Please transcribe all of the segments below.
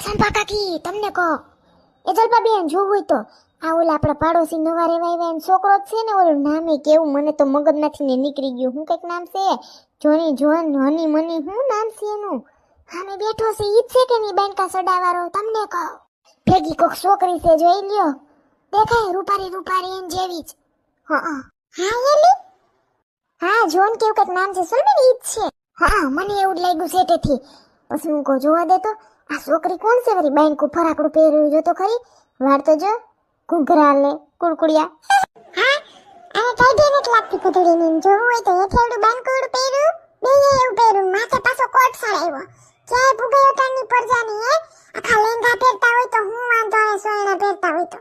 સંપા કાકી તમને કહો એ જલપા બેન જોવું હોય તો આ ઓલા આપણા પાડોશી નવા રેવા એમ છોકરો જ છે ને ઓલું નામે કેવું મને તો મગજમાંથી ને નીકળી ગયું હું કઈક નામ છે જોની જોન હની મની હું નામ છે એનું હામે બેઠો છે ઈ જ છે કે ની બેનકા સડાવાળો તમને કહો ભેગી કોક છોકરી છે જોઈ લ્યો દેખાય રૂપારી રૂપારી એન જેવી જ હા એલી હા જોન કેવું કઈક નામ છે સુનબેન ઈ જ છે હા મને એવું જ લાગ્યું સેટેથી પછી હું કહું જોવા દે તો આ છોકરી કોણ છે વળી બેંકુ ફરાકડું પહેર્યું જો તો ખરી વાર તો જો ઘૂઘરા લે કુડકુડિયા હા અને કઈ દે નથી લાગતી કુદડીની જોવું હોય તો હેઠેડું બેંકુડ પહેર્યું બે એવું પહેર્યું માથે પાછો કોટ સડાવ્યો ક્યાંય ભૂગયો તાની પરજાની હે આખા લેંગા પહેરતા હોય તો હું વાંધો આવે સોયણા પહેરતા હોય તો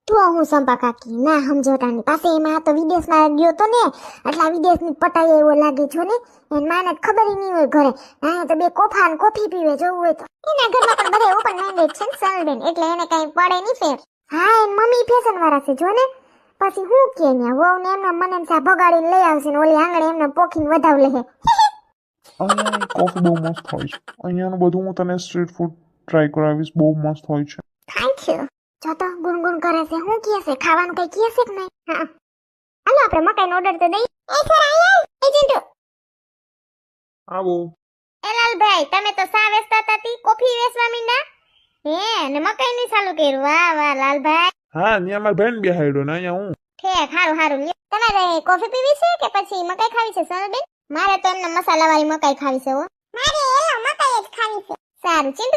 તું હું સંપા કાકી ના સમજોટાની પાસે એમાં તો વિદેશમાં ગયો તો ને એટલા વિદેશની પટાઈ એવો લાગે છો ને એન માને ખબર નહીં હોય ઘરે ના તો બે કોફા ને કોફી પીવે જોવું હોય તો એના ઘરમાં પણ બધે ઓપન માઇન્ડેડ છે ને સલબેન એટલે એને કઈ પડે નહીં ફેર હા એન મમ્મી ફેશન વાળા છે જો ને પછી હું કે ને વહુ ને એમના મને એમ સા ભગાડીને લઈ આવશે ને ઓલી આંગણે એમને પોખીને વધાવ લે અહીંયા કોફી બહુ મસ્ત હોય છે. અહીંયાનું બધું હું તને સ્ટ્રીટ ફૂડ ટ્રાય કરાવીશ, બહુ મસ્ત હોય છે. થેન્ક યુ જો તો ગુણગુણ કરે છે હું કહે છે ખાવાનું કઈ કહે છે કે નહીં હા હાલો આપણે મકાઈનો ઓર્ડર તો દઈ એ સર આયા એજન્ટ આવો. એ લાલભાઈ તમે તો સા વેચતા હતા કોફી વેચવા મીંડા હે ને મકાઈ ની ચાલુ કર્યું વાહ વાહ લાલભાઈ હા, ત્યાં મારા બેન બેહાડ્યો ને અહીંયા હું. ઠેક હારું હારું લ્યો તમારે કોફી પીવી છે કે પછી મકાઈ ખાવી છે સલબેન મારે તો એમને મસાલાવાળી મકાઈ ખાવી છે હો મારે એલો મકાઈ જ ખાવી છે સારું ચિંટુ